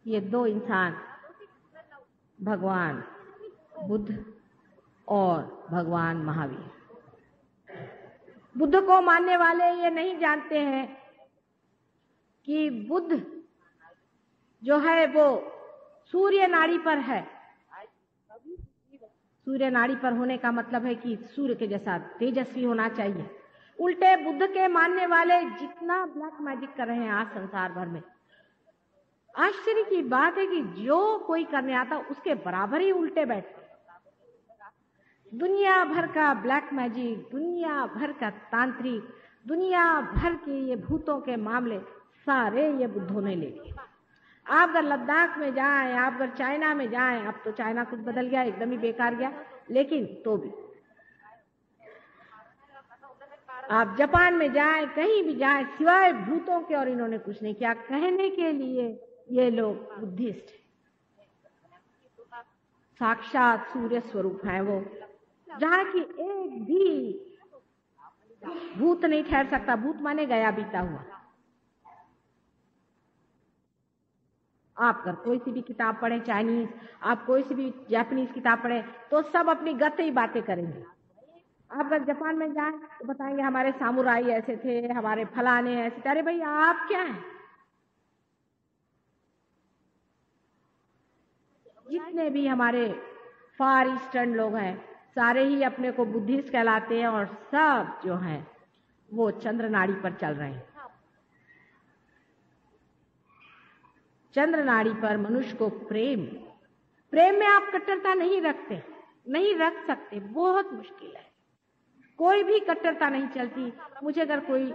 ये दो इंसान, भगवान बुद्ध और भगवान महावीर। बुद्ध को मानने वाले ये नहीं जानते हैं कि बुद्ध जो है वो सूर्य नाड़ी पर है। सूर्य नाड़ी पर होने का मतलब है कि सूर्य के जैसा तेजस्वी होना चाहिए। उल्टे बुद्ध के मानने वाले जितना ब्लैक मैजिक कर रहे हैं आज संसार भर में, आश्चर्य की बात है कि जो कोई करने आता उसके बराबर ही उल्टे बैठते। दुनिया भर का ब्लैक मैजिक, दुनिया भर का तांत्रिक, दुनिया भर के ये भूतों के मामले सारे ये बुद्धों ने ले लिए। आप अगर लद्दाख में जाएं, आप अगर चाइना में जाएं, अब तो चाइना कुछ बदल गया, एकदम ही बेकार गया, लेकिन तो भी आप जापान में जाएं, कहीं भी जाएं, सिवाय भूतों के और इन्होंने कुछ नहीं किया। कहने के लिए ये लोग बुद्धिस्ट हैं, साक्षात सूर्य स्वरूप है वो, जहां की एक भी भूत नहीं ठहर सकता। भूत माने गया बीता हुआ। आप अगर कोई सी भी किताब पढ़े चाइनीज, आप कोई सी भी जापानीज किताब पढ़े, तो सब अपनी गत ही बातें करेंगे। आप अगर जापान में जाएं तो बताएंगे हमारे सामुराई ऐसे थे, हमारे फलाने ऐसे थे। अरे भाई आप क्या हैं? जितने भी हमारे फार ईस्टर्न लोग हैं सारे ही अपने को बुद्धिस्ट कहलाते हैं और सब जो हैं वो चंद्र नाड़ी पर चल रहे हैं। चंद्र नाड़ी पर मनुष्य को प्रेम में आप कट्टरता नहीं रखते, नहीं रख सकते, बहुत मुश्किल है। कोई भी कट्टरता नहीं चलती। मुझे अगर कोई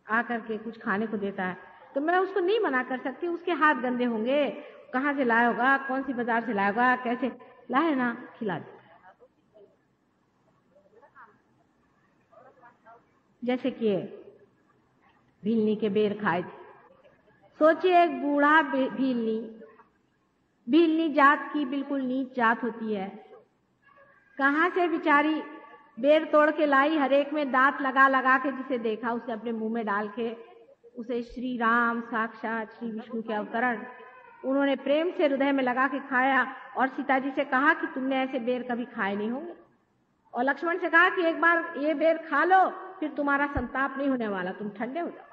आकर के कुछ खाने को देता है तो मैं उसको नहीं मना कर सकती। उसके हाथ गंदे होंगे, कहाँ से लाया होगा, कौन सी बाजार से लाया होगा, कैसे लाए ना, खिला दे। जैसे कि भीलनी के बेर खाए थे। सोचिए एक बूढ़ा भीलनी जात की बिल्कुल नीच जात होती है, कहाँ से बेचारी बेर तोड़ के लाई, हर एक में दांत लगा लगा के जिसे देखा उसे अपने मुंह में डाल के, उसे श्री राम साक्षात श्री विष्णु के अवतरण उन्होंने प्रेम से हृदय में लगा के खाया। और सीता जी से कहा कि तुमने ऐसे बेर कभी खाए नहीं होंगे, और लक्ष्मण से कहा कि एक बार ये बेर खा लो, फिर तुम्हारा संताप नहीं होने वाला, तुम ठंडे हो जाओ।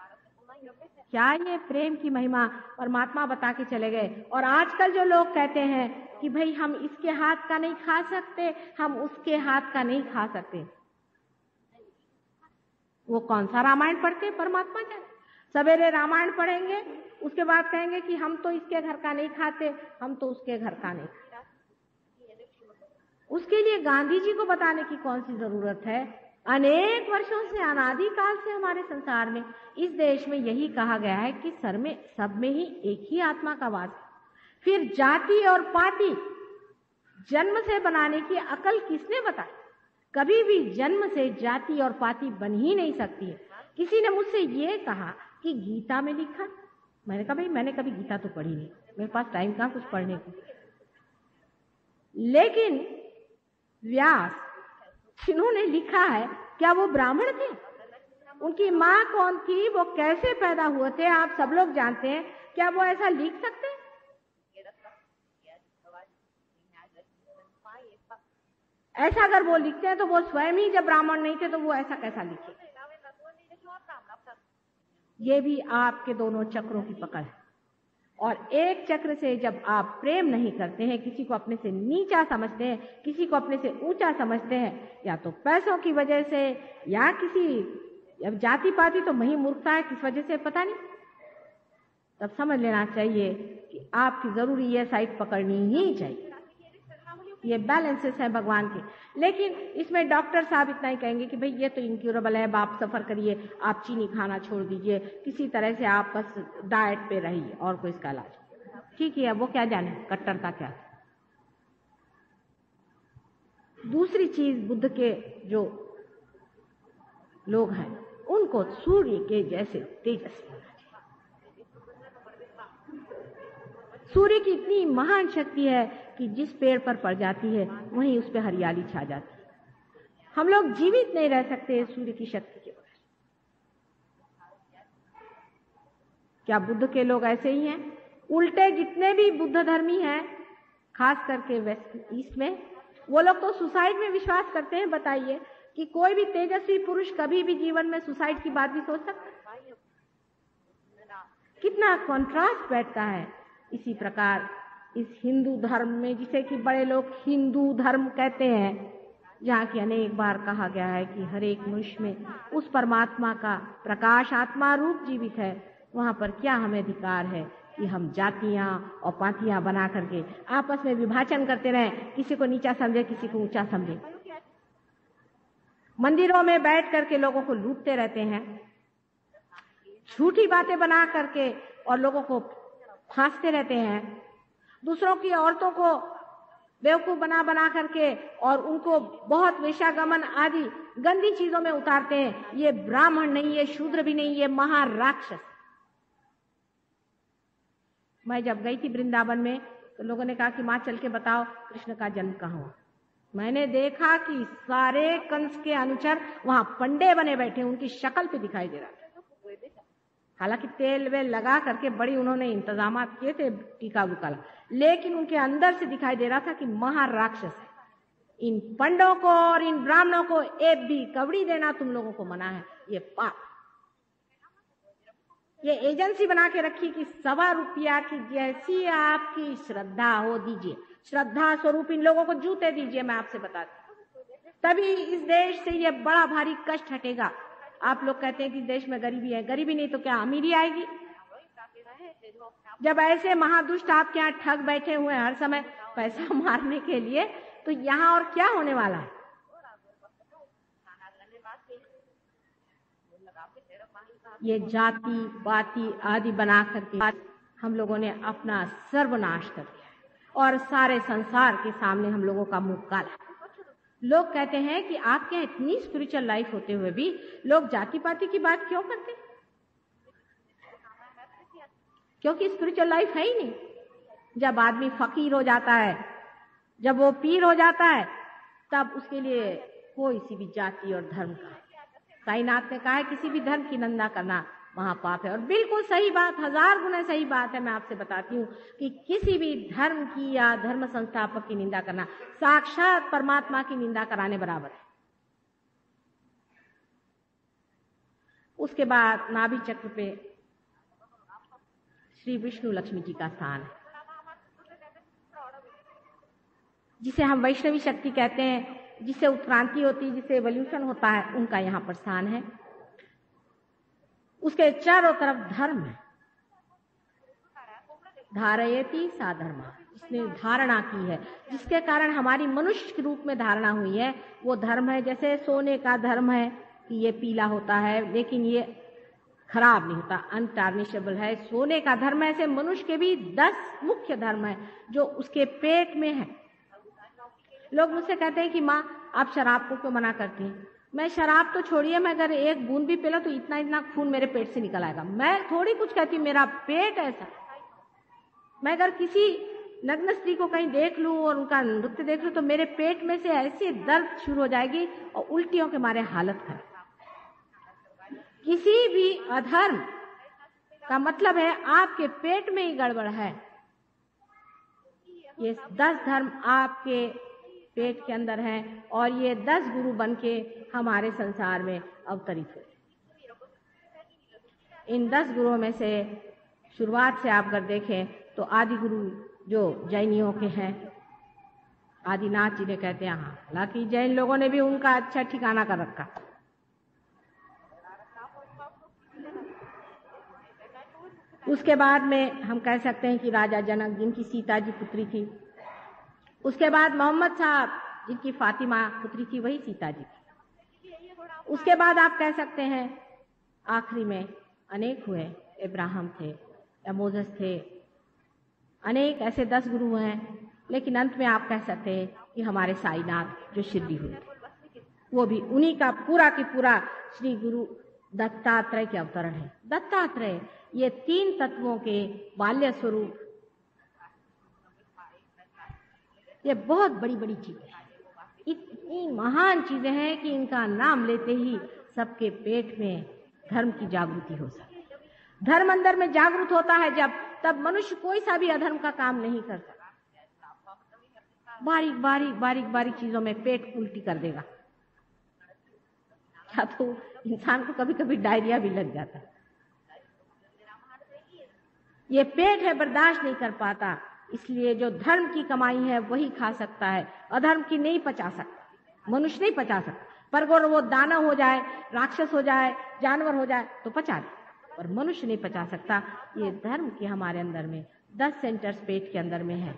क्या ये प्रेम की महिमा परमात्मा बता के चले गए। और आजकल जो लोग कहते हैं कि भाई हम इसके हाथ का नहीं खा सकते, हम उसके हाथ का नहीं खा सकते, वो कौन सा रामायण पढ़ते हैं परमात्मा जाने। सवेरे रामायण पढ़ेंगे, उसके बाद कहेंगे कि हम तो इसके घर का नहीं खाते, हम तो उसके घर का नहीं खाते। उसके लिए गांधी जी को बताने की कौन सी जरूरत है। अनेक वर्षों से, अनादिकाल से हमारे संसार में, इस देश में यही कहा गया है कि सब में ही एक ही आत्मा का वास है। फिर जाति और पाति जन्म से बनाने की अकल किसने बताई? कभी भी जन्म से जाति और पाति बन ही नहीं सकती है। किसी ने मुझसे ये कहा कि गीता में लिखा, मैंने कहा भाई मैंने कभी गीता तो पढ़ी नहीं, मेरे पास टाइम कहाँ कुछ पढ़ने को। लेकिन व्यास जिन्होंने लिखा है, क्या वो ब्राह्मण थे? उनकी माँ कौन थी? वो कैसे पैदा हुए थे? आप सब लोग जानते हैं। क्या वो ऐसा लिख सकते हैं? ऐसा अगर वो लिखते हैं तो वो स्वयं ही जब ब्राह्मण नहीं थे तो वो ऐसा कैसा लिखे? ये भी आपके दोनों चक्रों की पकड़ है। और एक चक्र से जब आप प्रेम नहीं करते हैं, किसी को अपने से नीचा समझते हैं, किसी को अपने से ऊंचा समझते हैं, या तो पैसों की वजह से या किसी जाति पाति, तो वही मूर्खता है, किस वजह से पता नहीं, तब समझ लेना चाहिए कि आपकी जरूरी ये साइड पकड़नी ही चाहिए। ये बैलेंसेस है भगवान के। लेकिन इसमें डॉक्टर साहब इतना ही कहेंगे कि भाई ये तो इनक्यूरेबल है, आप सफर करिए, आप चीनी खाना छोड़ दीजिए, किसी तरह से आप बस डाइट पे रहिए और कोई इसका इलाज। ठीक है, वो क्या जाने कट्टरता क्या। दूसरी चीज, बुद्ध के जो लोग हैं उनको सूर्य के जैसे तेजस्वी। सूर्य की इतनी महान शक्ति है कि जिस पेड़ पर पड़ जाती है वहीं उस पर हरियाली छा जाती है। हम लोग जीवित नहीं रह सकते सूर्य की शक्ति के बगैर। क्या बुद्ध के लोग ऐसे ही हैं? उल्टे जितने भी बुद्ध धर्मी हैं, खास करके वेस्ट ईस्ट में, वो लोग तो सुसाइड में विश्वास करते हैं। बताइए कि कोई भी तेजस्वी पुरुष कभी भी जीवन में सुसाइड की बात भी सोच सकता है? कितना कॉन्ट्रास्ट बैठता है। इसी प्रकार इस हिंदू धर्म में, जिसे कि बड़े लोग हिंदू धर्म कहते हैं, जहाँ की अनेक बार कहा गया है कि हर एक मनुष्य में उस परमात्मा का प्रकाश आत्मा रूप जीवित है, वहां पर क्या हमें अधिकार है कि हम जातियां और पातियां बना करके आपस में विभाजन करते रहें, किसी को नीचा समझे, किसी को ऊंचा समझे। मंदिरों में बैठ करके लोगों को लूटते रहते हैं, झूठी बातें बना करके और लोगों को फांसते रहते हैं, दूसरों की औरतों को बेवकूफ बना बना करके और उनको बहुत वेश्यागमन आदि गंदी चीजों में उतारते हैं। ये ब्राह्मण नहीं, ये शूद्र भी नहीं, ये महाराक्षस। मैं जब गई थी वृंदावन में तो लोगों ने कहा कि माँ चल के बताओ कृष्ण का जन्म कहाँ हुआ। मैंने देखा कि सारे कंस के अनुचर वहां पंडे बने बैठे, उनकी शक्ल पे दिखाई दे रहा था। हालांकि तेल वेल लगा करके बड़ी उन्होंने इंतजाम किए थे, टीका बुकाला, लेकिन उनके अंदर से दिखाई दे रहा था कि महाराक्षस है। इन पंडों को और इन ब्राह्मणों को एक भी कवड़ी देना तुम लोगों को मना है, ये पाप। ये एजेंसी बना के रखी कि 1.25 रुपया की जैसी आपकी श्रद्धा हो दीजिए, श्रद्धा स्वरूप इन लोगों को जूते दीजिए। मैं आपसे बताती हूँ, तभी इस देश से ये बड़ा भारी कष्ट हटेगा। आप लोग कहते हैं कि देश में गरीबी है, गरीबी नहीं तो क्या अमीरी आएगी? जब ऐसे महादुष्ट आपके यहाँ ठग बैठे हुए हैं हर समय पैसा मारने के लिए, तो यहाँ और क्या होने वाला है? ये जाति पाति आदि बना करके हम लोगों ने अपना सर्वनाश कर दिया और सारे संसार के सामने हम लोगों का मुंह काला। लोग कहते हैं कि आपके यहाँ इतनी स्पिरिचुअल लाइफ होते हुए भी लोग जाति पाति की बात क्यों करते? क्योंकि स्पिरिचुअल लाइफ है ही नहीं। जब आदमी फकीर हो जाता है, जब वो पीर हो जाता है, तब उसके लिए कोई सी भी जाति और धर्म का, कायनात ने कहा है किसी भी धर्म की निंदा करना महापाप है। और बिल्कुल सही बात, 1000 गुना सही बात है। मैं आपसे बताती हूँ कि किसी भी धर्म की या धर्म संस्थापक की निंदा करना साक्षात परमात्मा की निंदा कराने बराबर है। उसके बाद नाभि चक्र पे श्री विष्णु लक्ष्मी जी का स्थान है, जिसे हम वैष्णवी शक्ति कहते हैं, जिससे उत्क्रांति होती है, जिससे एवोल्यूशन होता है, उनका यहाँ पर स्थान है। उसके चारों तरफ धर्म है। धारयति सा धर्मा, जिसने धारणा की है, जिसके कारण हमारी मनुष्य के रूप में धारणा हुई है, वो धर्म है। जैसे सोने का धर्म है कि ये पीला होता है लेकिन ये खराब नहीं होता, अनटार्निशेबल है, सोने का धर्म है। ऐसे मनुष्य के भी 10 मुख्य धर्म है जो उसके पेट में है। लोग मुझसे कहते हैं कि माँ आप शराब को क्यों मना करती हैं? मैं शराब तो छोड़िए, मैं अगर एक बूंद भी पीला तो इतना इतना खून मेरे पेट से निकल आएगा। मैं थोड़ी कुछ कहती, मेरा पेट ऐसा। मैं अगर किसी नग्न स्त्री को कहीं देख लूं और उनका नृत्य देख लूं तो मेरे पेट में से ऐसी दर्द शुरू हो जाएगी और उल्टियों के मारे हालत खराब। किसी भी अधर्म का मतलब है आपके पेट में ही गड़बड़ है। ये 10 धर्म आपके पेट के अंदर हैं और ये 10 गुरु बनके हमारे संसार में अवतरित हुए। इन 10 गुरुओं में से शुरुआत से आप अगर देखें तो आदि गुरु जो जैनियों के हैं, आदिनाथ जी ने कहते हैं, हाँ, हालांकि जैन लोगों ने भी उनका अच्छा ठिकाना कर रखा। उसके बाद में हम कह सकते हैं कि राजा जनक, जिनकी सीता जी पुत्री थी। उसके बाद मोहम्मद साहब, जिनकी फातिमा पुत्री थी, वही सीता जी थी। उसके बाद आप कह सकते हैं आखिरी में अनेक हुए, इब्राहिम थे या मोसेस थे, अनेक ऐसे 10 गुरु हैं। लेकिन अंत में आप कह सकते हैं कि हमारे साईनाथ जो शिरडी हुए, वो भी उन्हीं का पूरा की पूरा श्री गुरु दत्तात्रेय के अवतरण है। दत्तात्रेय ये 3 तत्वों के बाल्य स्वरूप, ये बहुत बड़ी बड़ी चीजें हैं, इतनी महान चीजें हैं कि इनका नाम लेते ही सबके पेट में धर्म की जागृति हो सकती है। धर्म अंदर में जागृत होता है जब तब मनुष्य कोई सा भी अधर्म का काम नहीं कर सकता। बारीक बारीक बारीक बारीक चीजों में पेट उल्टी कर देगा, या तो इंसान को कभी कभी डायरिया भी लग जाता है। ये पेट है, बर्दाश्त नहीं कर पाता, इसलिए जो धर्म की कमाई है वही खा सकता है, अधर्म की नहीं पचा सकता। मनुष्य नहीं पचा सकता, पर अगर वो दानव हो जाए, राक्षस हो जाए, जानवर हो जाए तो पचा दे, पर मनुष्य नहीं पचा सकता। ये धर्म के हमारे अंदर में 10 सेंटर्स पेट के अंदर में है।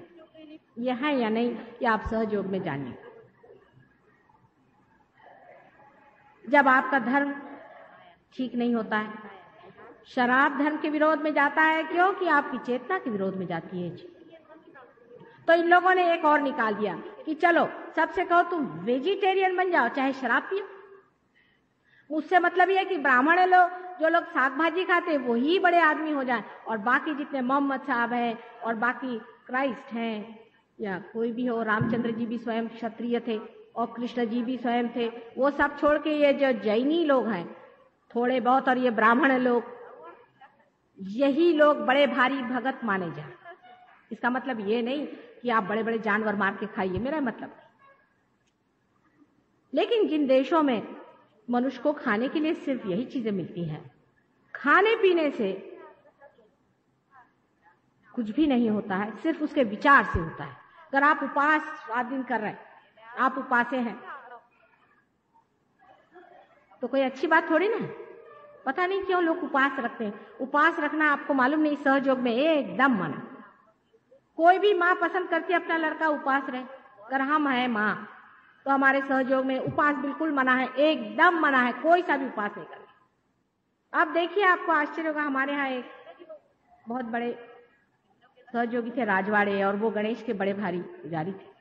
ये है या नहीं, ये आप सहयोग में जानिए। जब आपका धर्म ठीक नहीं होता है, शराब धर्म के विरोध में जाता है, क्योंकि आपकी चेतना के विरोध में जाती है। तो इन लोगों ने एक और निकाल दिया कि चलो सबसे कहो तुम वेजिटेरियन बन जाओ, चाहे शराब पियो। उससे मतलब ये है कि ब्राह्मण लोग, जो लोग साग भाजी खाते हैं, वही बड़े आदमी हो जाए, और बाकी जितने मोहम्मद साहब हैं और बाकी क्राइस्ट हैं या कोई भी हो, रामचंद्र जी भी स्वयं क्षत्रिय थे और कृष्ण जी भी स्वयं थे, वो सब छोड़ के ये जो जैनी लोग हैं थोड़े बहुत, और ये ब्राह्मण लोग, यही लोग बड़े भारी भगत माने जाए। इसका मतलब ये नहीं कि आप बड़े बड़े जानवर मार के खाइए, मेरा मतलब नहीं। लेकिन जिन देशों में मनुष्य को खाने के लिए सिर्फ यही चीजें मिलती हैं, खाने पीने से कुछ भी नहीं होता है, सिर्फ उसके विचार से होता है। अगर आप उपवास 7 दिन कर रहे हैं, आप उपासे हैं, तो कोई अच्छी बात थोड़ी ना है। पता नहीं क्यों लोग उपवास रखते हैं। उपवास रखना आपको मालूम नहीं, सहयोग में एकदम मना। कोई भी माँ पसंद करती है अपना लड़का उपवास रहे। अगर हम हैं माँ तो हमारे सहयोग में उपवास बिल्कुल मना है, एकदम मना है, कोई सा भी उपवास नहीं करना। अब देखिए, आपको आश्चर्य होगा, हमारे यहाँ एक बहुत बड़े सहयोगी थे राजवाड़े, और वो गणेश के बड़े भारी पुजारी थे,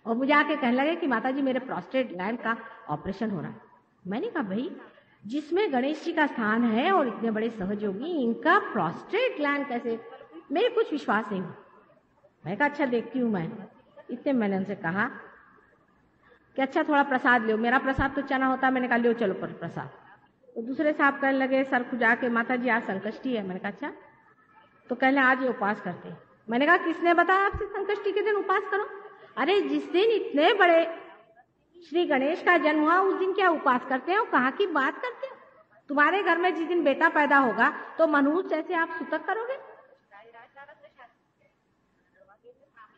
और मुझे आके कहने लगे कि माता जी मेरे प्रोस्टेट ग्लैंड का ऑपरेशन हो रहा है। मैंने कहा भाई, जिसमें गणेश जी का स्थान है और इतने बड़े सहयोगी, इनका प्रोस्टेट ग्लैंड कैसे? मेरे कुछ विश्वास नहीं हुआ। मैं कहा अच्छा देखती हूँ मैं। इतने मैंने उनसे कहा कि अच्छा थोड़ा प्रसाद लो। मेरा प्रसाद तो चना होता है। मैंने कहा लो चलो पर प्रसाद। तो दूसरे साहब कहने लगे सर खुजा के, माता जी आज संकष्टी है। मैंने कहा अच्छा, तो कहने आज ये उपवास करते हैं। मैंने कहा किसने बताया आपसे संकष्टी के दिन उपवास करो? अरे जिस दिन इतने बड़े श्री गणेश का जन्म हुआ उस दिन क्या उपवास करते हो? कहाँ की बात करते हो? तुम्हारे घर में जिस दिन बेटा पैदा होगा तो मनुष्य जैसे आप सुतक करोगे?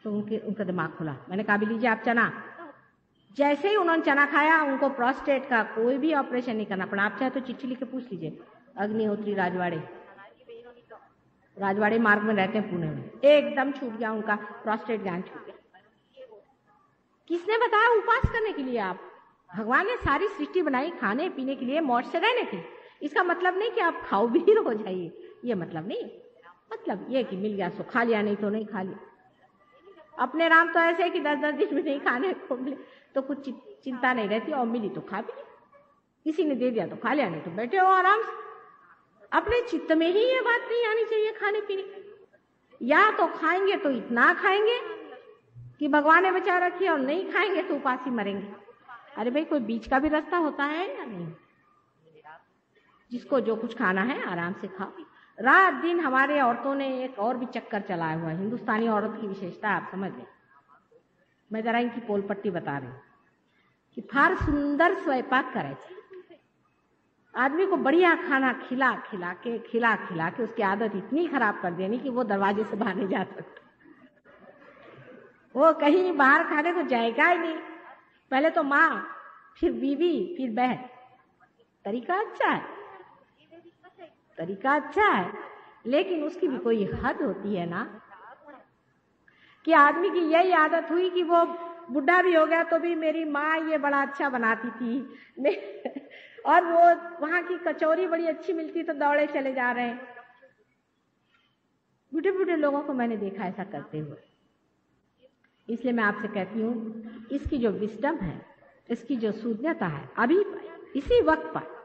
तो उनका दिमाग खुला। मैंने कहा भी लीजिए आप चना। जैसे ही उन्होंने चना खाया, उनको प्रोस्टेट का कोई भी ऑपरेशन नहीं करना पड़ा। आप चाहे तो चिट्ठी लिख के पूछ लीजिए, अग्निहोत्री राजवाड़े मार्ग में रहते हैं पुणे में, एकदम छूट गया उनका प्रोस्टेट ग्लैंड, छूट गया। किसने बताया उपवास करने के लिए? आप भगवान ने सारी सृष्टि बनाई खाने पीने के लिए, मौज से रहने के। इसका मतलब नहीं कि आप खाओ भी हो जाइए, ये मतलब नहीं। मतलब ये कि मिल गया सो खा लिया, नहीं तो नहीं खा लिया। अपने राम तो ऐसे है कि 10-10 दिन में नहीं खाने को मिले तो कुछ चिंता नहीं रहती, और मिली तो खा भी लिया, किसी ने दे दिया तो खा लिया, नहीं तो बैठे हो आराम से। अपने चित्त में ही ये बात नहीं आनी चाहिए खाने पीने की। या तो खाएंगे तो इतना खाएंगे कि भगवान ने बचा रखी, और नहीं खाएंगे तो उपासी मरेंगे। अरे भाई कोई बीच का भी रास्ता होता है या नहीं? जिसको जो कुछ खाना है आराम से खाओ। रात दिन हमारे औरतों ने एक और भी चक्कर चलाया हुआ है। हिंदुस्तानी औरत की विशेषता आप समझ लें। मैं जरा इनकी पोल पट्टी बता रही हूँ कि फार सुंदर स्वयंपाक करे, आदमी को बढ़िया खाना खिला खिला के उसकी आदत इतनी खराब कर देनी कि वो दरवाजे से बाहर नहीं जा सकता। वो कहीं बाहर खाने को जाएगा ही नहीं। पहले तो माँ, फिर बीवी, फिर बहन। तरीका अच्छा है, लेकिन उसकी भी कोई हद होती है ना। कि आदमी की यही आदत हुई कि वो बुढ़ा भी हो गया तो भी मेरी माँ ये बड़ा अच्छा बनाती थी और वो वहां की कचौरी बड़ी अच्छी मिलती तो दौड़े चले जा रहे हैं। बूढ़े बूढ़े लोगों को मैंने देखा ऐसा करते हुए। इसलिए मैं आपसे कहती हूँ, इसकी जो विस्डम है, इसकी जो सूझता है, अभी इसी वक्त पर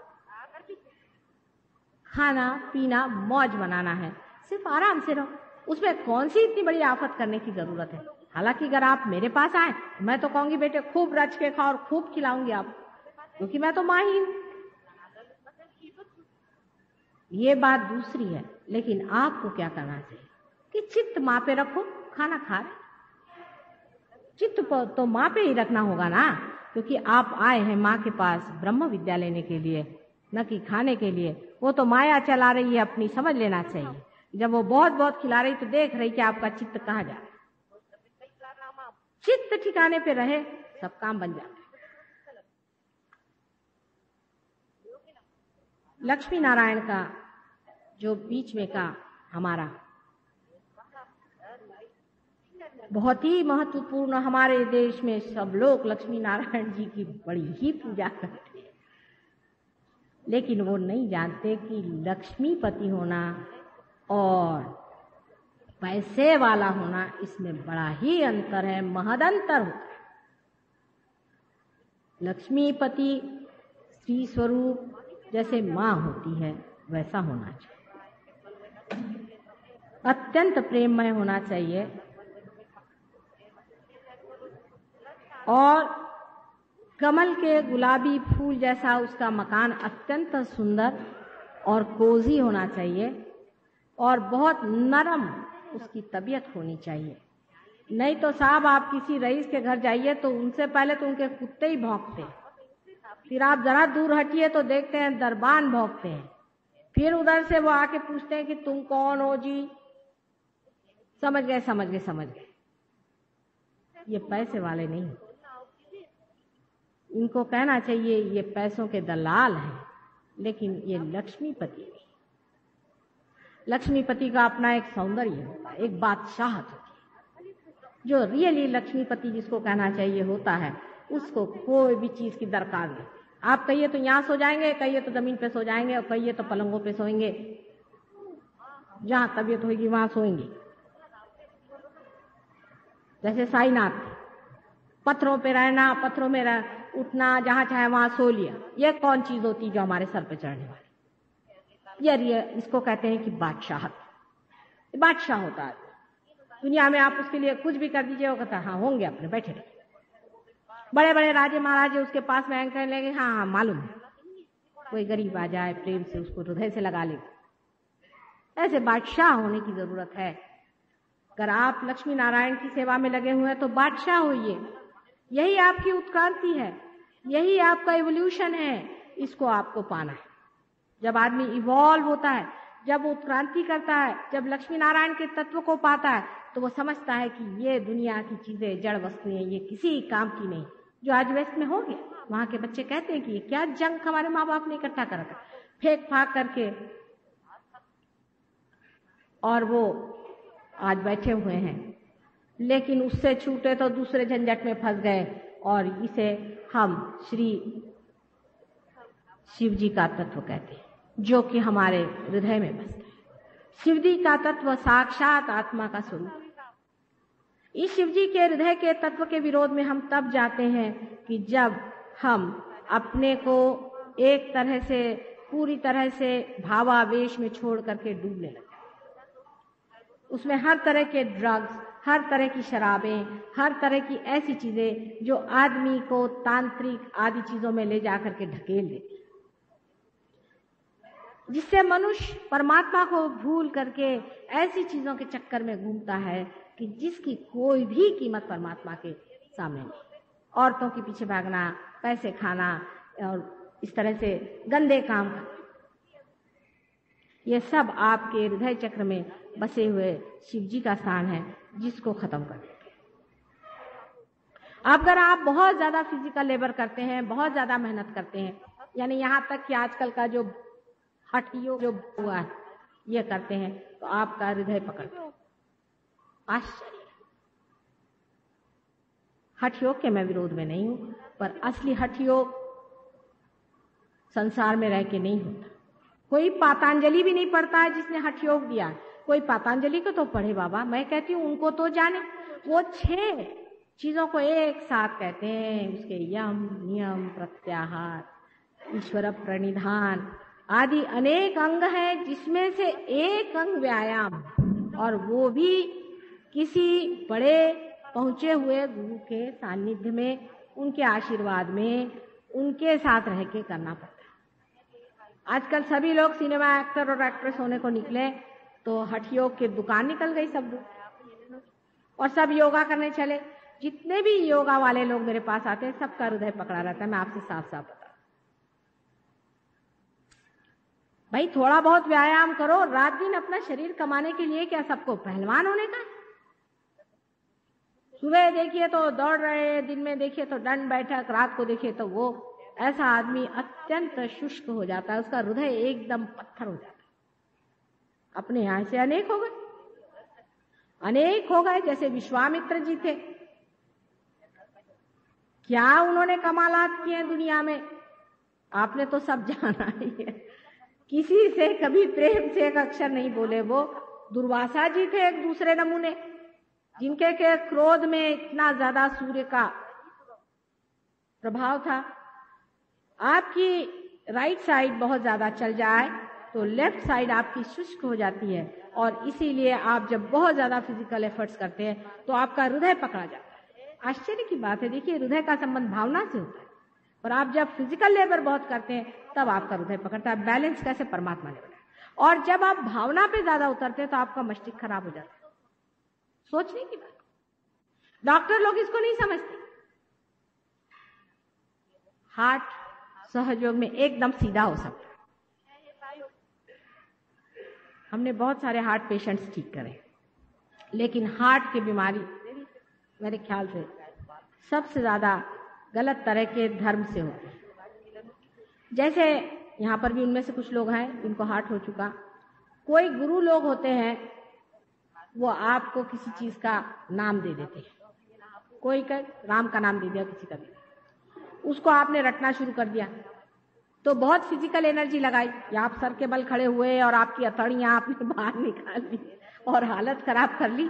खाना पीना मौज बनाना है, सिर्फ आराम से रहो। उसमें कौन सी इतनी बड़ी आफत करने की जरूरत है? हालांकि अगर आप मेरे पास आए, मैं तो कहूंगी बेटे खूब रच के खाओ और खूब खिलाऊंगी आप, क्योंकि मैं तो माँ ही हूं। ये बात दूसरी है, लेकिन आपको क्या करना चाहिए कि चित्त माँ पे रखो। खाना खा रहे, चित्त तो माँ पे ही रखना होगा ना, क्योंकि आप आए हैं माँ के पास ब्रह्म विद्या लेने के लिए, न कि खाने के लिए। वो तो माया चला रही है अपनी, समझ लेना चाहिए। जब वो बहुत बहुत खिला रही तो देख रही कि आपका चित्त कहाँ जा रहा है। चित्त ठिकाने पे रहे, सब काम बन जाता है। लक्ष्मी नारायण का जो बीच में का हमारा बहुत ही महत्वपूर्ण, हमारे देश में सब लोग लक्ष्मी नारायण जी की बड़ी ही पूजा करते हैं, लेकिन वो नहीं जानते कि लक्ष्मीपति होना और पैसे वाला होना, इसमें बड़ा ही अंतर है, महदंतर होता है। लक्ष्मीपति श्री स्वरूप जैसे माँ होती है वैसा होना चाहिए, अत्यंत प्रेममय होना चाहिए। और कमल के गुलाबी फूल जैसा उसका मकान अत्यंत सुंदर और कोजी होना चाहिए, और बहुत नरम उसकी तबीयत होनी चाहिए। नहीं तो साहब आप किसी रईस के घर जाइए तो उनसे पहले तो उनके कुत्ते ही भौंकते हैं, फिर आप जरा दूर हटिए तो देखते हैं दरबान भौंकते हैं, फिर उधर से वो आके पूछते हैं कि तुम कौन हो जी। समझ गए समझ गए समझ गए। ये पैसे वाले नहीं, इनको कहना चाहिए ये पैसों के दलाल हैं, लेकिन ये लक्ष्मीपति नहीं। लक्ष्मीपति का अपना एक सौंदर्य होता है, एक बादशाहत होती है। जो रियली लक्ष्मीपति जिसको कहना चाहिए होता है, उसको कोई भी चीज की दरकार नहीं। आप कहिए तो यहाँ सो जाएंगे, कहिए तो जमीन पे सो जाएंगे, और कहिए तो पलंगों पे सोएंगे, जहां तबीयत होगी वहां सोएंगे। जैसे साईनाथ, पत्थरों पे रहना, पत्थरों में उठना, जहां चाहे वहां सो लिया। ये कौन चीज होती जो हमारे सर पे चढ़ने वाली? ये इसको कहते हैं कि बादशाहत, बादशाह होता है दुनिया में। आप उसके लिए कुछ भी कर दीजिए, वो कहता है हाँ होंगे, अपने बैठे रहे। बड़े बड़े राजे महाराजे उसके पास में कहने लगे हाँ हाँ मालूम है। कोई गरीब आ जाए प्रेम से उसको हृदय से लगा ले। ऐसे बादशाह होने की जरूरत है। अगर आप लक्ष्मी नारायण की सेवा में लगे हुए हैं तो बादशाह होइए। यही आपकी उत्क्रांति है, यही आपका इवोल्यूशन है, इसको आपको पाना है। जब आदमी इवॉल्व होता है, जब उत्क्रांति करता है, जब लक्ष्मी नारायण के तत्व को पाता है, तो वो समझता है कि ये दुनिया की चीजें, जड़ वस्तुएं, ये किसी काम की नहीं। जो आज वेस्ट में हो गया, वहां के बच्चे कहते हैं कि ये क्या जंक हमारे माँ बाप ने इकट्ठा करा था, फेंक फाक करके, और वो आज बैठे हुए हैं। लेकिन उससे छूटे तो दूसरे झंझट में फंस गए, और इसे हम श्री शिव जी का तत्व कहते हैं, जो कि हमारे हृदय में बसता है। शिव जी का तत्व साक्षात आत्मा का स्वरूप है। इस शिव जी के हृदय के तत्व के विरोध में हम तब जाते हैं कि जब हम अपने को एक तरह से, पूरी तरह से भावावेश में छोड़ करके डूबने लगते। उसमें हर तरह के ड्रग्स, हर तरह की शराबें, हर तरह की ऐसी चीजें जो आदमी को तांत्रिक आदि चीजों में ले जाकर के ढकेल देती, जिससे मनुष्य परमात्मा को भूल करके ऐसी चीजों के चक्कर में घूमता है कि जिसकी कोई भी कीमत परमात्मा के सामने नहीं। औरतों के पीछे भागना, पैसे खाना और इस तरह से गंदे काम करना, ये सब आपके हृदय चक्र में बसे हुए शिव जी का स्थान है, जिसको खत्म कर देंगे। अगर आप बहुत ज्यादा फिजिकल लेबर करते हैं, बहुत ज्यादा मेहनत करते हैं, यानी यहाँ तक कि आजकल का जो हठ योग जो हुआ है ये करते हैं, तो आपका हृदय पकड़ते हैं। आश्चर्य। हठ योग के मैं विरोध में नहीं हूं, पर असली हठ योग संसार में रह के नहीं होता। कोई पातंजलि भी नहीं पढ़ता है जिसने हठ योग दिया है। कोई पातंजलि को तो पढ़े बाबा, मैं कहती हूँ उनको तो जाने। वो 6 चीजों को एक साथ कहते हैं, उसके यम, नियम, प्रत्याहार, ईश्वर प्रणिधान आदि अनेक अंग हैं, जिसमें से एक अंग व्यायाम, और वो भी किसी बड़े पहुंचे हुए गुरु के सानिध्य में, उनके आशीर्वाद में, उनके साथ रह के करना पड़ता है। आजकल सभी लोग सिनेमा एक्टर और एक्ट्रेस होने को निकले तो हठ योग की दुकान निकल गई सब लोग, और सब योगा करने चले। जितने भी योगा वाले लोग मेरे पास आते हैं सबका हृदय पकड़ा रहता है। मैं आपसे साफ साफ बता, भाई थोड़ा बहुत व्यायाम करो। रात दिन अपना शरीर कमाने के लिए क्या सबको पहलवान होने का? सुबह देखिए तो दौड़ रहे, दिन में देखिए तो दंड बैठक, रात को देखिए तो वो। ऐसा आदमी अत्यंत शुष्क हो जाता है, उसका हृदय एकदम पत्थर हो जाता है। अपने यहां से अनेक हो गए, अनेक हो गए। जैसे विश्वामित्र जी थे, क्या उन्होंने कमालात किए हैं दुनिया में, आपने तो सब जाना ही है। किसी से कभी प्रेम से एक अक्षर नहीं बोले वो। दुर्वासा जी थे एक दूसरे नमूने, जिनके के क्रोध में इतना ज्यादा सूर्य का प्रभाव था। आपकी राइट साइड बहुत ज्यादा चल जाए तो लेफ्ट साइड आपकी शुष्क हो जाती है, और इसीलिए आप जब बहुत ज्यादा फिजिकल एफर्ट्स करते हैं तो आपका हृदय पकड़ा जाता है। आश्चर्य की बात है, देखिए हृदय का संबंध भावना से होता है, और आप जब फिजिकल लेबर बहुत करते हैं तब आपका हृदय पकड़ता है। बैलेंस कैसे परमात्मा ने बनाया। और जब आप भावना पे ज्यादा उतरते हैं तो आपका मस्तिष्क खराब हो जाता है। सोचने की बात, डॉक्टर लोग इसको नहीं समझते। हार्ट सहयोग में एकदम सीधा हो सकता है। हमने बहुत सारे हार्ट पेशेंट्स ठीक करे, लेकिन हार्ट की बीमारी मेरे ख्याल से सबसे ज्यादा गलत तरह के धर्म से होती है। जैसे यहाँ पर भी उनमें से कुछ लोग हैं जिनको हार्ट हो चुका। कोई गुरु लोग होते हैं, वो आपको किसी चीज का नाम दे देते हैं। कोई का राम का नाम दे दिया, किसी का भी, उसको आपने रटना शुरू कर दिया तो बहुत फिजिकल एनर्जी लगाई, या आप सर के बल खड़े हुए और आपकी अतड़ियां आपने बाहर निकाल ली और हालत खराब कर ली।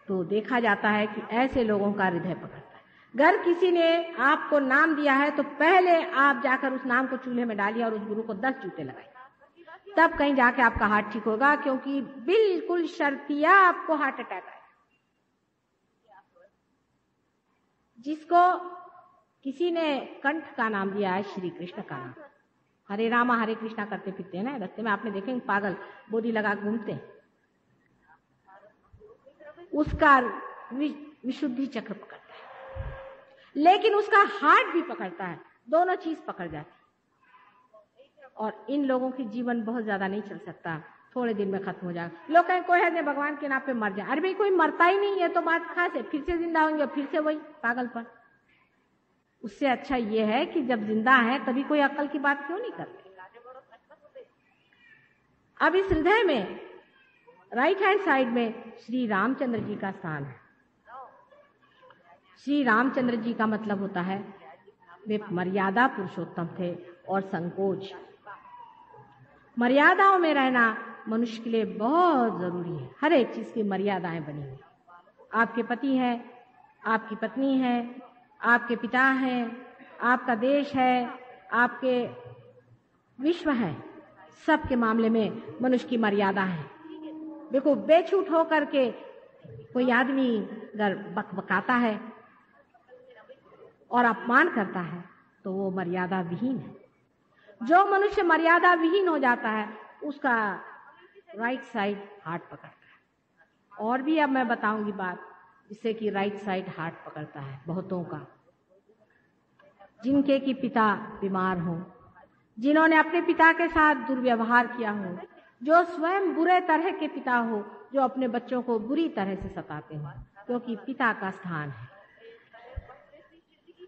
तो देखा जाता है कि ऐसे लोगों का हृदय पकड़ता है। अगर किसी ने आपको नाम दिया है तो पहले आप जाकर उस नाम को चूल्हे में डालिए और उस गुरु को 10 जूते लगाइए, तब कहीं जाके आपका हार्ट ठीक होगा। क्योंकि बिल्कुल शर्तिया आपको हार्ट अटैक आए। जिसको किसी ने कंठ का नाम दिया है, श्री कृष्ण का नाम, हरे रामा हरे कृष्णा करते फिरते हैं ना रास्ते में, आपने देखेंगे पागल बोधी लगा घूमते हैं, उसका विशुद्धि चक्र पकड़ता है, लेकिन उसका हार्ट भी पकड़ता है। दोनों चीज पकड़ जाती है, और इन लोगों की जीवन बहुत ज्यादा नहीं चल सकता, थोड़े दिन में खत्म हो जाएगा। लोग कहें कोई है भगवान के नाम पे मर जाए, अरे भाई कोई मरता ही नहीं है तो बात खास है, फिर से जिंदा होंगे, फिर से वही पागलपन। उससे अच्छा ये है कि जब जिंदा है तभी कोई अक्ल की बात क्यों नहीं करते। अब इस हृदय में राइट हैंड साइड में श्री रामचंद्र जी का स्थान है। श्री रामचंद्र जी का मतलब होता है वे मर्यादा पुरुषोत्तम थे, और संकोच, मर्यादाओं में रहना मनुष्य के लिए बहुत जरूरी है। हर एक चीज की मर्यादाएं बनी हुई। आपके पति हैं, आपकी पत्नी है, आपके पिता हैं, आपका देश है, आपके विश्व है, सबके मामले में मनुष्य की मर्यादा है। देखो बेछूट होकर के कोई आदमी अगर बकबकाता है और अपमान करता है तो वो मर्यादा विहीन है। जो मनुष्य मर्यादा विहीन हो जाता है उसका राइट साइड हार्ट पकड़ता है। और भी अब मैं बताऊंगी बात, जिससे कि राइट साइड हार्ट पकड़ता है बहुतों का, जिनके कि पिता बीमार हो, जिन्होंने अपने पिता के साथ दुर्व्यवहार किया हो, जो स्वयं बुरे तरह के पिता हो, जो अपने बच्चों को बुरी तरह से सताते हो, क्योंकि पिता का स्थान है।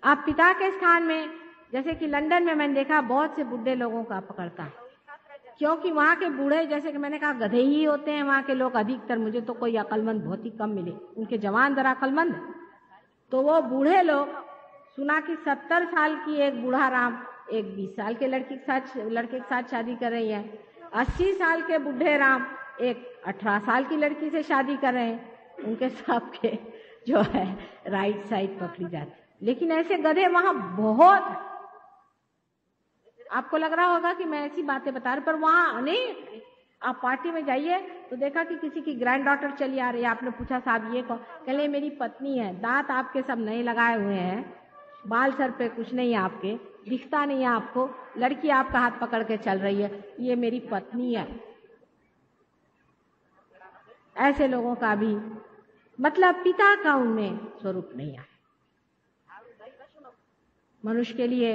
आप पिता के स्थान में, जैसे कि लंदन में मैंने देखा बहुत से बुढ़े लोगों का पकड़ता है, क्योंकि वहां के बूढ़े, जैसे कि मैंने कहा, गधे ही होते हैं वहां के लोग अधिकतर। मुझे तो कोई अकलमंद बहुत ही कम मिले, उनके जवान जरा अकलमंद। तो वो बूढ़े लोग, सुना कि 70 साल की एक बूढ़ा राम एक 20 साल के लड़के के साथ शादी कर रही है, 80 साल के बूढ़े राम एक 18 साल की लड़की से शादी कर रहे हैं। उनके सबके जो है राइट साइड पकड़ी जाती। लेकिन ऐसे गधे वहां बहुत है। आपको लग रहा होगा कि मैं ऐसी बातें बता रही, पर वहां अनेक। आप पार्टी में जाइए तो देखा कि किसी की ग्रैंड डॉटर चली आ रही है, आपने पूछा साहब ये कौन, कहले मेरी पत्नी है, दांत आपके सब नए लगाए हुए हैं, बाल सर पे कुछ नहीं है आपके, दिखता नहीं है आपको, लड़की आपका हाथ पकड़ के चल रही है, ये मेरी पत्नी है। ऐसे लोगों का भी मतलब पिता का उनमें स्वरूप नहीं है। मनुष्य के लिए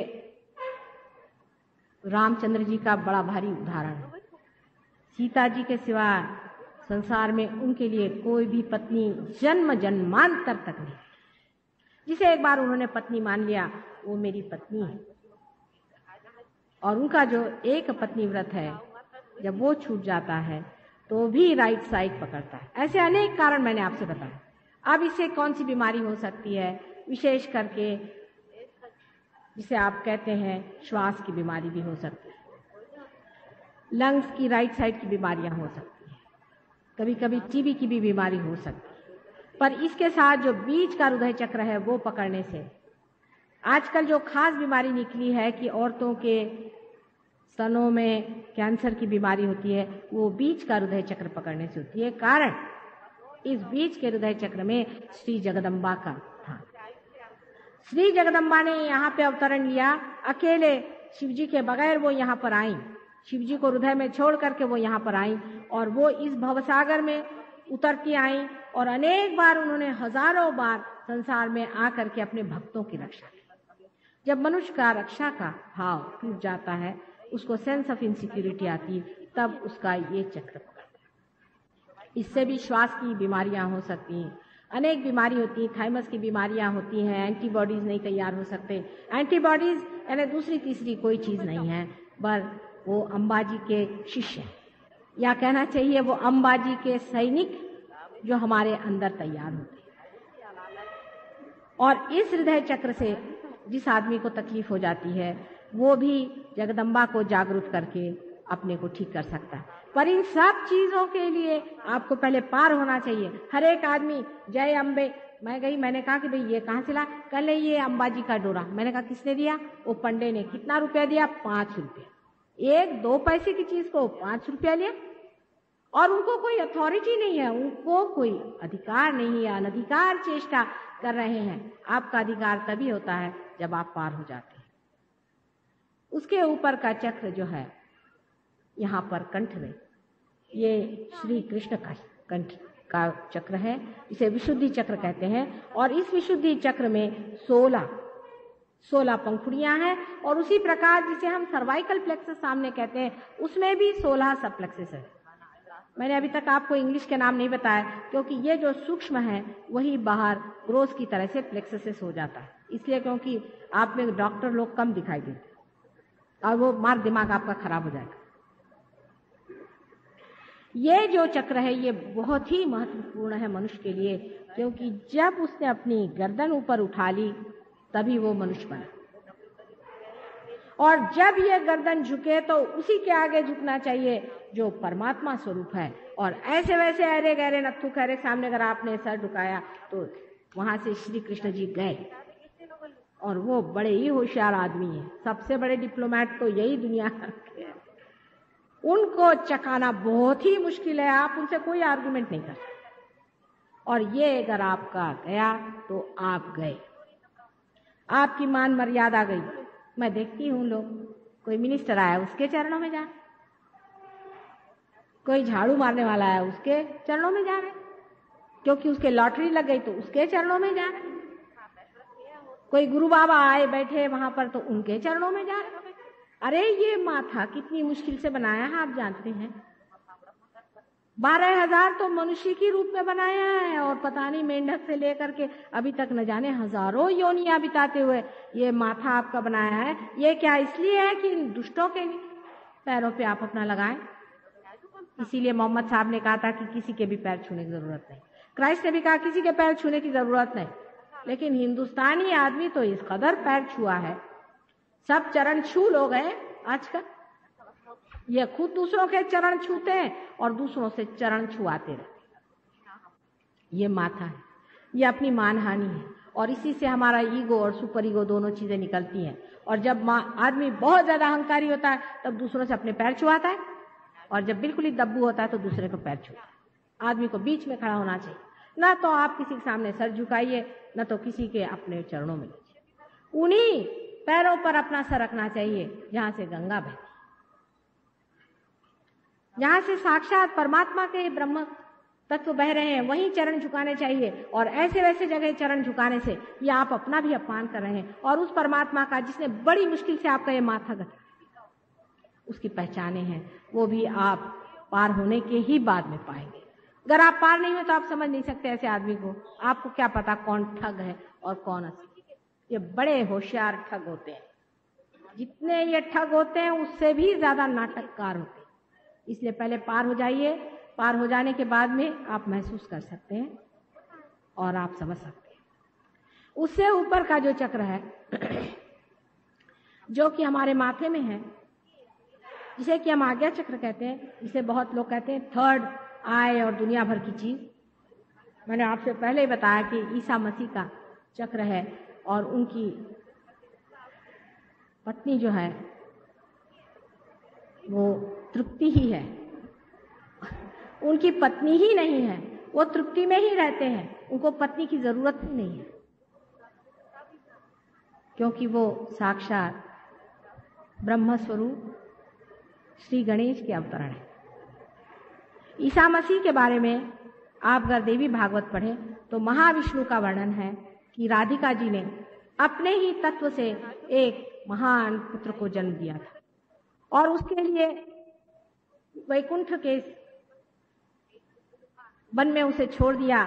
रामचंद्र जी का बड़ा भारी उदाहरण है। सीता जी के सिवा संसार में उनके लिए कोई भी पत्नी जन्म जन्मांतर तक नहीं। जिसे एक बार उन्होंने पत्नी मान लिया, वो मेरी पत्नी है। और उनका जो एक पत्नी व्रत है, जब वो छूट जाता है तो भी राइट साइड पकड़ता है। ऐसे अनेक कारण मैंने आपसे बताया। अब इससे कौन सी बीमारी हो सकती है, विशेष करके जिसे आप कहते हैं श्वास की बीमारी भी हो सकती है, लंग्स की राइट साइड की बीमारियां हो सकती हैं, कभी कभी टीबी की भी बीमारी हो सकती है। पर इसके साथ जो बीच का हृदय चक्र है वो पकड़ने से आजकल जो खास बीमारी निकली है कि औरतों के स्तनों में कैंसर की बीमारी होती है, वो बीच का हृदय चक्र पकड़ने से होती है। कारण इस बीच के हृदय चक्र में श्री जगदम्बा का था। श्री जगदम्बा ने यहाँ पे अवतरण लिया, अकेले शिवजी के बगैर वो यहाँ पर आई, शिवजी को हृदय में छोड़ करके वो यहाँ पर आई और वो इस भवसागर में उतरती आई और अनेक बार उन्होंने हजारों बार संसार में आकर के अपने भक्तों की रक्षा की। जब मनुष्य का रक्षा का भाव टूट जाता है, उसको सेंस ऑफ इनसिक्योरिटी आती, तब उसका ये चक्र पकड़ता है। इससे भी श्वास की बीमारियां हो सकती हैं, अनेक बीमारी होती है, थाइमस की बीमारियां होती हैं, एंटीबॉडीज नहीं तैयार हो सकते। एंटीबॉडीज यानी दूसरी तीसरी कोई चीज नहीं है, पर वो अंबाजी के शिष्य हैं, या कहना चाहिए वो अंबाजी के सैनिक जो हमारे अंदर तैयार होते हैं। और इस हृदय चक्र से जिस आदमी को तकलीफ हो जाती है, वो भी जगदम्बा को जागरूक करके अपने को ठीक कर सकता है। पर इन सब चीजों के लिए आपको पहले पार होना चाहिए। हर एक आदमी जय अम्बे, मैं गई, मैंने कहा कि भाई ये कहाँ से ला, कल ये अंबाजी का डोरा। मैंने कहा किसने दिया? वो पंडे ने। कितना रुपया दिया? 5 रुपया। 1-2 पैसे की चीज को 5 रुपया लिया। और उनको कोई अथॉरिटी नहीं है, उनको कोई अधिकार नहीं है, अनधिकार चेष्टा कर रहे हैं। आपका अधिकार तभी होता है जब आप पार हो जाते हैं। उसके ऊपर का चक्र जो है यहाँ पर कंठ में, ये श्री कृष्ण का कंठ का चक्र है, इसे विशुद्धि चक्र कहते हैं। और इस विशुद्धि चक्र में 16 पंखुड़ियां हैं। और उसी प्रकार जिसे हम सर्वाइकल प्लेक्सस सामने कहते हैं, उसमें भी 16 सब प्लेक्सस है। मैंने अभी तक आपको इंग्लिश के नाम नहीं बताया, क्योंकि ये जो सूक्ष्म है वही बाहर ग्रोस की तरह से प्लेक्सस हो जाता है। इसलिए क्योंकि आप में डॉक्टर लोग कम दिखाई देते और वो मार दिमाग आपका खराब हो जाएगा। ये जो चक्र है ये बहुत ही महत्वपूर्ण है मनुष्य के लिए, क्योंकि जब उसने अपनी गर्दन ऊपर उठा ली तभी वो मनुष्य बना। और जब ये गर्दन झुके तो उसी के आगे झुकना चाहिए जो परमात्मा स्वरूप है। और ऐसे वैसे अरे गहरे नत्थु खैरे सामने अगर आपने सर झुकाया तो वहां से श्री कृष्ण जी गए। और वो बड़े ही होशियार आदमी हैं, सबसे बड़े डिप्लोमेट तो यही दुनिया के हैं। उनको चकाना बहुत ही मुश्किल है, आप उनसे कोई आर्गुमेंट नहीं कर सकते। और ये अगर आपका गया तो आप गए, आपकी मान मर्यादा गई। मैं देखती हूँ लोग, कोई मिनिस्टर आया उसके चरणों में जा, कोई झाड़ू मारने वाला है उसके चरणों में जा रहे, क्योंकि उसके लॉटरी लग गई तो उसके चरणों में जा रहे, कोई गुरु बाबा आए बैठे वहां पर तो उनके चरणों में जा रहे। अरे ये माथा कितनी मुश्किल से बनाया है आप जानते हैं। 12,000 तो मनुष्य की रूप में बनाया है, और पता नहीं मेंढक से लेकर के अभी तक न जाने हजारों योनियां बिताते हुए ये माथा आपका बनाया है। ये क्या इसलिए है कि इन दुष्टों के पैरों पे आप अपना लगाएं? इसीलिए मोहम्मद साहब ने कहा था कि किसी के भी पैर छूने की जरूरत नहीं। क्राइस्ट ने भी कहा किसी के पैर छूने की जरूरत नहीं। लेकिन हिंदुस्तानी आदमी तो इस कदर पैर छुआ है, सब चरण छू लोग हैं आजकल। ये खुद दूसरों के चरण छूते हैं और दूसरों से चरण छुआते रहते। ये माथा है, ये अपनी मानहानि है। और इसी से हमारा ईगो और सुपर ईगो दोनों चीजें निकलती हैं। और जब आदमी बहुत ज्यादा अहंकारी होता है तब दूसरों से अपने पैर छुआता है, और जब बिल्कुल ही दब्बू होता है तो दूसरे को पैर छुआता है। आदमी को बीच में खड़ा होना चाहिए। ना तो आप किसी के सामने सर झुकाइए, न तो किसी के अपने चरणों में लीजिए। उन्हीं पैरों पर अपना सर रखना चाहिए जहां से गंगा बहती, जहां से साक्षात परमात्मा के ब्रह्म तत्व बह रहे हैं, वहीं चरण झुकाने चाहिए। और ऐसे वैसे जगह चरण झुकाने से ये आप अपना भी अपमान कर रहे हैं और उस परमात्मा का जिसने बड़ी मुश्किल से आपका ये माथा गथा उसकी पहचाने हैं, वो भी आप पार होने के ही बाद में पाएंगे। अगर आप पार नहीं हुए तो आप समझ नहीं सकते ऐसे आदमी को। आपको क्या पता कौन ठग है और कौन असली। ये बड़े होशियार ठग होते हैं, जितने ये ठग होते हैं उससे भी ज्यादा नाटककार होते हैं। इसलिए पहले पार हो जाइए, पार हो जाने के बाद में आप महसूस कर सकते हैं और आप समझ सकते हैं। उससे ऊपर का जो चक्र है जो कि हमारे माथे में है, जिसे कि हम आज्ञा चक्र कहते हैं, जिसे बहुत लोग कहते हैं थर्ड आई और दुनिया भर की चीज। मैंने आपसे पहले ही बताया कि ईसा मसीह का चक्र है और उनकी पत्नी जो है वो तृप्ति ही है। उनकी पत्नी ही नहीं है, वो तृप्ति में ही रहते हैं, उनको पत्नी की जरूरत ही नहीं है, क्योंकि वो साक्षात ब्रह्म स्वरूप श्री गणेश के अवतरण है। ईसा मसीह के बारे में आप अगर देवी भागवत पढ़ें तो महाविष्णु का वर्णन है कि राधिका जी ने अपने ही तत्व से एक महान पुत्र को जन्म दिया था और उसके लिए वैकुंठ के वन में उसे छोड़ दिया,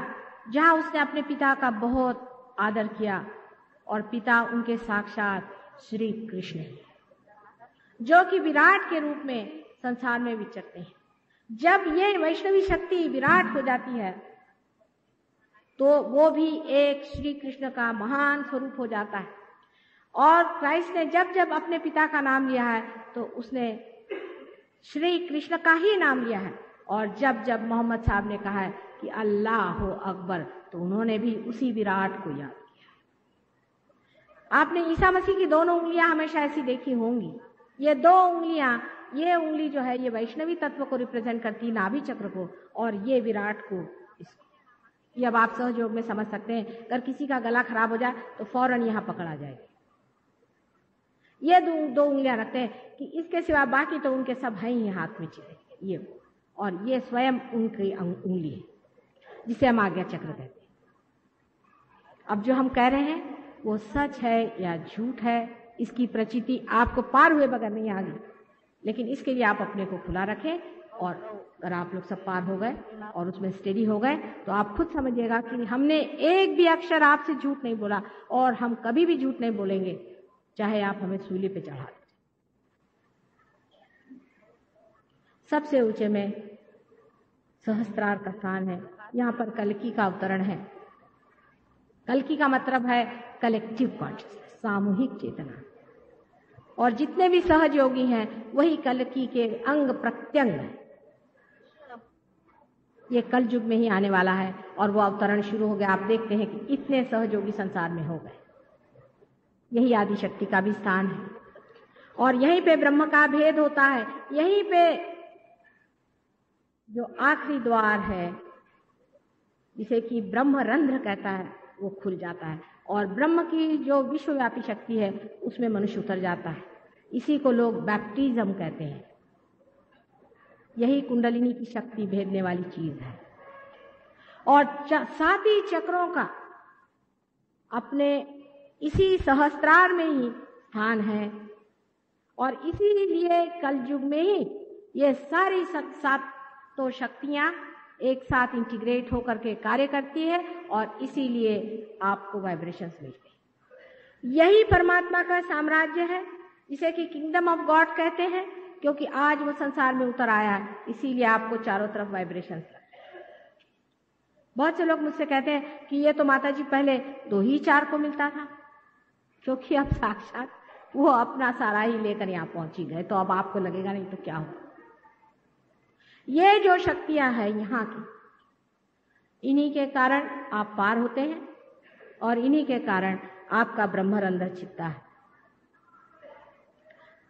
जहां उसने अपने पिता का बहुत आदर किया। और पिता उनके साक्षात श्री कृष्ण हैं, जो कि विराट के रूप में संसार में विचरते हैं। जब ये वैष्णवी शक्ति विराट हो जाती है तो वो भी एक श्री कृष्ण का महान स्वरूप हो जाता है। और क्राइस्ट ने जब जब अपने पिता का नाम लिया है तो उसने श्री कृष्ण का ही नाम लिया है। और जब जब मोहम्मद साहब ने कहा है कि अल्लाह हो अकबर, तो उन्होंने भी उसी विराट को याद किया। आपने ईसा मसीह की दोनों उंगलियां हमेशा ऐसी देखी होंगी। ये दो उंगलियां, ये उंगली जो है ये वैष्णवी तत्व को रिप्रेजेंट करती, नाभि चक्र को, और ये विराट को, इसको। ये अब आप सहयोग में समझ सकते हैं। अगर किसी का गला खराब हो जाए तो फौरन यहाँ पकड़ा जाएगा। ये दो उंगलियां रखते हैं कि इसके सिवा बाकी तो उनके सब हैं ही हाथ में चिपे, ये और ये स्वयं उनकी उंगली है, जिसे हम आज्ञा चक्र कहते हैं। अब जो हम कह रहे हैं वो सच है या झूठ है, इसकी प्रचिति आपको पार हुए बगैर नहीं आ गई। लेकिन इसके लिए आप अपने को खुला रखें, और अगर आप लोग सब पार हो गए और उसमें स्टेडी हो गए तो आप खुद समझिएगा कि हमने एक भी अक्षर आपसे झूठ नहीं बोला, और हम कभी भी झूठ नहीं बोलेंगे, चाहे आप हमें सूली पे चढ़ा दें। सबसे ऊंचे में सहस्त्रार का स्थान है। यहाँ पर कल्कि का अवतरण है। कल्कि का मतलब है कलेक्टिव कॉन्शियसनेस, सामूहिक चेतना। और जितने भी सहज योगी हैं वही कल्कि के अंग प्रत्यंग हैं। ये कल युग में ही आने वाला है और वो अवतरण शुरू हो गया। आप देखते हैं कि इतने सहयोगी संसार में हो गए। यही आदि शक्ति का भी स्थान है और यहीं पे ब्रह्म का भेद होता है। यहीं पे जो आखिरी द्वार है, जिसे कि ब्रह्म रंध्र कहता है, वो खुल जाता है और ब्रह्म की जो विश्वव्यापी शक्ति है उसमें मनुष्य उतर जाता है। इसी को लोग बैप्टिज्म कहते हैं। यही कुंडलिनी की शक्ति भेदने वाली चीज है। और 7 ही चक्रों का अपने इसी सहस्त्रार में ही स्थान है और इसीलिए कल युग में ही ये सारी 7 शक्तियां एक साथ इंटीग्रेट होकर के कार्य करती है और इसीलिए आपको वाइब्रेशंस मिलते हैं। यही परमात्मा का साम्राज्य है, जिसे कि किंगडम ऑफ गॉड कहते हैं, क्योंकि आज वो संसार में उतर आया है, इसीलिए आपको चारों तरफ वाइब्रेशंस लगते हैं। बहुत से लोग मुझसे कहते हैं कि ये तो माता जी पहले 2 ही 4 को मिलता था, क्योंकि अब साक्षात वो अपना सारा ही लेकर यहाँ पहुंची गए, तो अब आपको लगेगा नहीं तो क्या होगा। ये जो शक्तियां हैं यहाँ की, इन्हीं के कारण आप पार होते हैं और इन्हीं के कारण आपका ब्रह्मरंध्र छिपता है।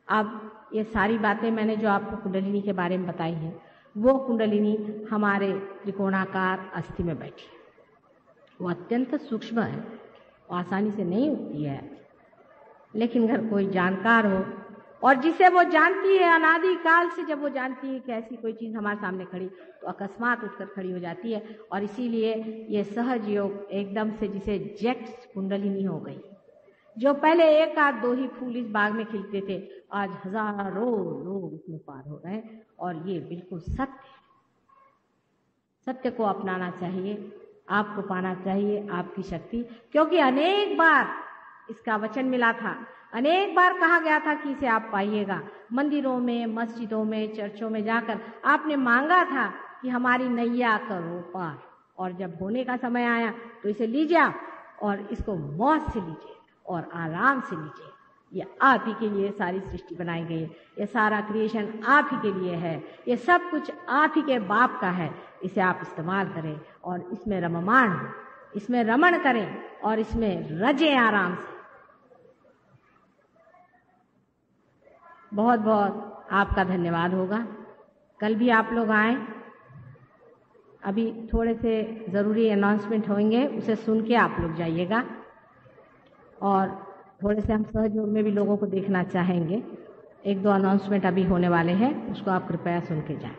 अब ये सारी बातें मैंने जो आपको कुंडलिनी के बारे में बताई हैं, वो कुंडलिनी हमारे त्रिकोणाकार अस्थि में बैठी है। वो अत्यंत सूक्ष्म है, वो आसानी से नहीं उठती है। लेकिन अगर कोई जानकार हो और जिसे वो जानती है अनादि काल से, जब वो जानती है कि ऐसी कोई चीज हमारे सामने खड़ी तो अकस्मात उठकर खड़ी हो जाती है। और इसीलिए ये सहज योग एकदम से जिसे जेट्स कुंडलिनी हो गई। जो पहले एक आध दो ही फूल इस बाग में खिलते थे, आज हजारों लोग इसमें पार हो रहे हैं। और ये बिल्कुल सत्य है। सत्य को अपनाना चाहिए, आपको पाना चाहिए आपकी शक्ति, क्योंकि अनेक बार इसका वचन मिला था, अनेक बार कहा गया था कि इसे आप पाइएगा। मंदिरों में, मस्जिदों में, चर्चों में जाकर आपने मांगा था कि हमारी नैया करो पार, और जब होने का समय आया तो इसे लीजिए आप, और इसको मौज से लीजिए और आराम से लीजिए। ये आप ही के लिए सारी सृष्टि बनाई गई है, ये सारा क्रिएशन आप ही के लिए है, ये सब कुछ आप ही के बाप का है। इसे आप इस्तेमाल करें और इसमें रममाण, इसमें रमण करें और इसमें रजें आराम से। बहुत बहुत आपका धन्यवाद होगा। कल भी आप लोग आए। अभी थोड़े से ज़रूरी अनाउंसमेंट होंगे, उसे सुन के आप लोग जाइएगा। और थोड़े से हम सहयोग में भी लोगों को देखना चाहेंगे। एक दो अनाउंसमेंट अभी होने वाले हैं, उसको आप कृपया सुन के जाएं।